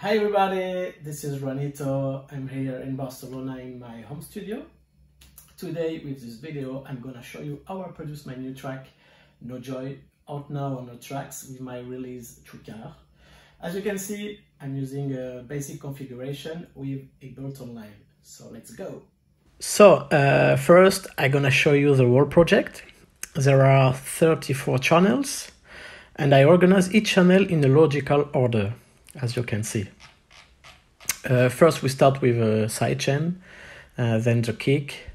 Hi everybody, this is Juanito. I'm here in Barcelona in my home studio. Today with this video I'm gonna show you how I produce my new track No Joy, out now on Hottrax with my release Tchoukar. As you can see, I'm using a basic configuration with Ableton Live. So let's go. So first I'm gonna show you the whole project. There are 34 channels and I organize each channel in a logical order, as you can see. First we start with a sidechain, then the kick,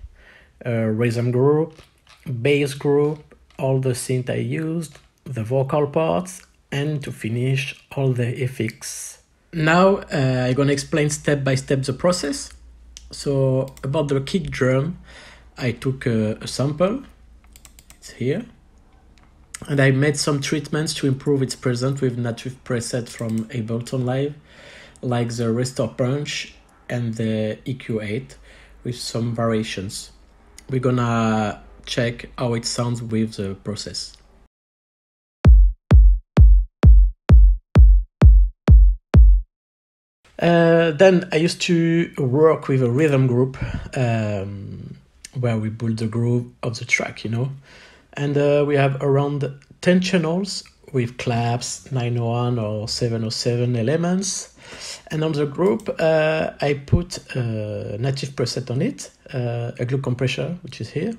rhythm group, bass group, all the synth I used, the vocal parts, and to finish all the effects. Now I'm gonna explain step by step the process. So about the kick drum, I took a sample, it's here, and I made some treatments to improve its presence with native preset from Ableton Live, like the Restore Punch and the EQ8 with some variations. We're gonna check how it sounds with the process. Then I used to work with a rhythm group where we build the groove of the track, you know. And we have around 10 channels with claps, 901 or 707 elements. And on the group, I put a native preset on it, a glue compressor, which is here.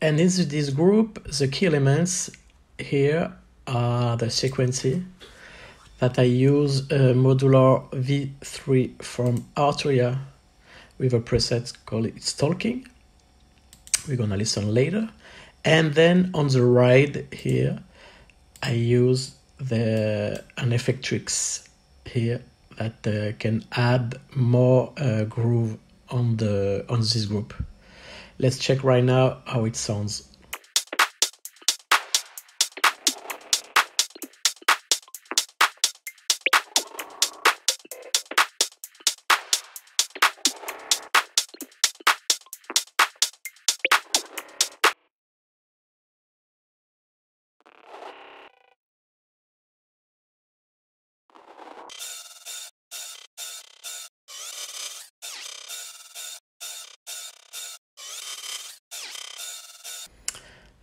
And in this group, the key elements here are the sequency that I use a modular V3 from Armada with a preset called It's Talking. We're gonna listen later. And then on the right here, I use an effectrix here that can add more groove on this group. Let's check right now how it sounds.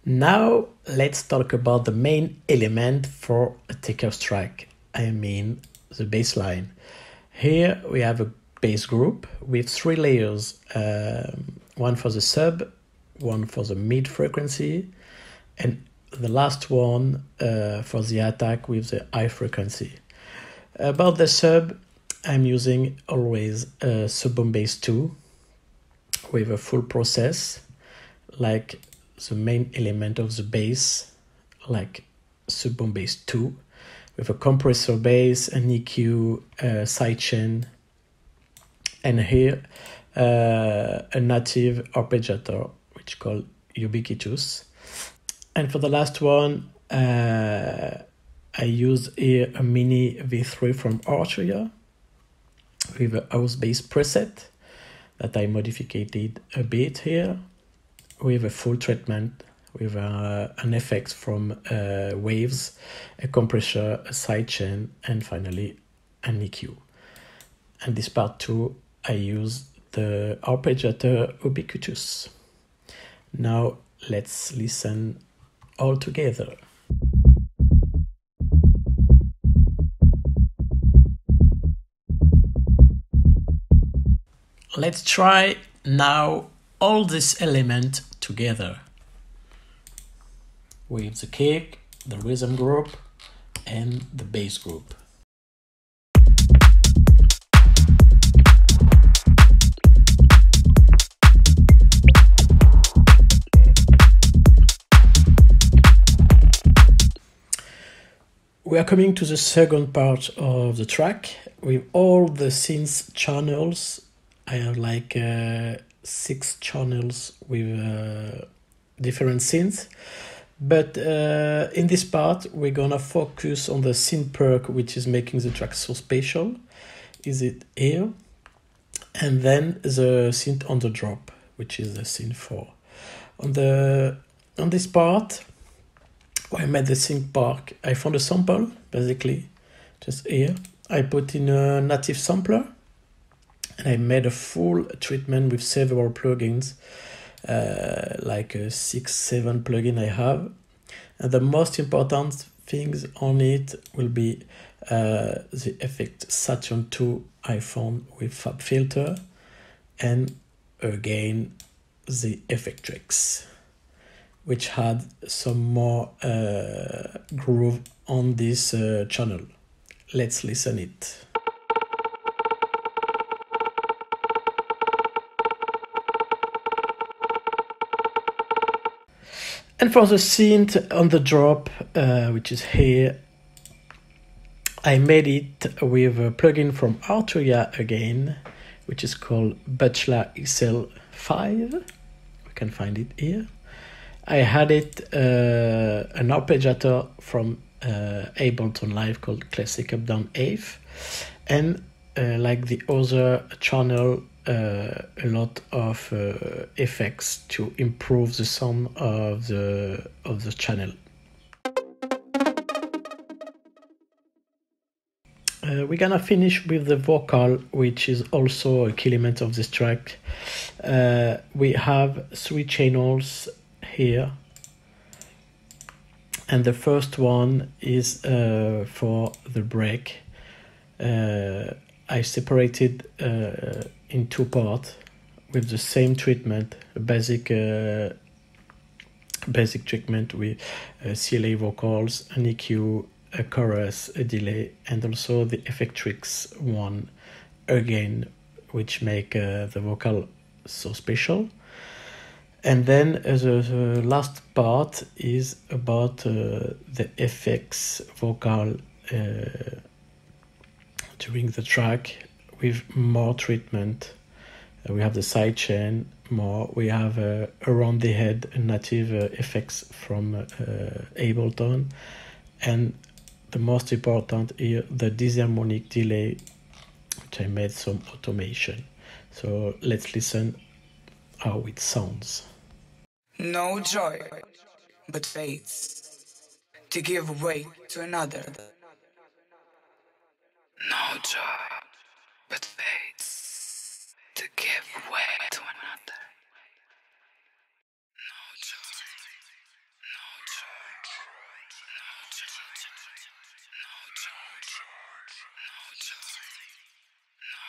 Now let's talk about the main element for a takeoff track. I mean the bass line. Here we have a bass group with 3 layers, one for the sub, one for the mid frequency, and the last one for the attack with the high frequency. About the sub, I'm using always a sub-bomb bass 2 with a full process, like the main element of the bass, like sub-bomb bass 2, with a compressor bass, an EQ, sidechain, and here a native arpeggiator, which is called Ubiquitous. And for the last one, I use here a mini V3 from Armada with a house bass preset that I modified a bit here, with a full treatment, with an effect from waves, a compressor, a sidechain, and finally an EQ. And this part 2, I use the arpeggiator Ubiquitous. Now let's listen all together. Let's try now all this element together with the kick, the rhythm group, and the bass group. We are coming to the second part of the track with all the synth channels. I have like 6 channels with different synths, but in this part we're gonna focus on the synth perk, which is making the track so special. Is it here? And then the synth on the drop, which is the synth 4. On this part, I made the synth park. I found a sample basically just here I put in a native sampler and I made a full treatment with several plugins, like 6-7 plugins I have. And the most important things on it will be the effect Saturn 2 I found with Fab Filter, and again the Effectrix, which had some more groove on this channel. Let's listen it. And for the synth on the drop, which is here, I made it with a plugin from Arturia again, which is called Bachelor XL5. We can find it here. I added an arpeggiator from Ableton Live called Classic Up Down Eighth, and like the other channel, a lot of effects to improve the sound of the channel. We're gonna finish with the vocal, which is also a key element of this track. We have 3 channels here, and the first one is for the break. I separated in 2 parts with the same treatment, a basic treatment with CLA vocals, an EQ, a chorus, a delay, and also the Effectrix one again, which make the vocal so special. And then the last part is about the effects vocal during the track with more treatment. We have the sidechain more, we have around the head native effects from Ableton, and the most important here, the disharmonic delay, which I made some automation. So let's listen how it sounds. No joy, but fates to give way to another. No joy, but fates to give way to another. No joy, no joy, no joy, no joy, no joy, no joy, no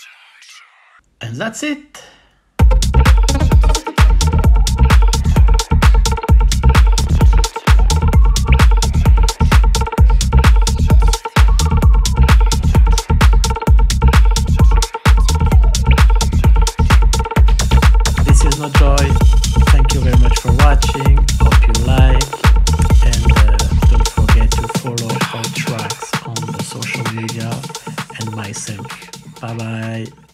joy. And that's it. This is No Joy. Thank you very much for watching. Hope you like, and don't forget to follow Hottrax on the social media and myself. Bye bye.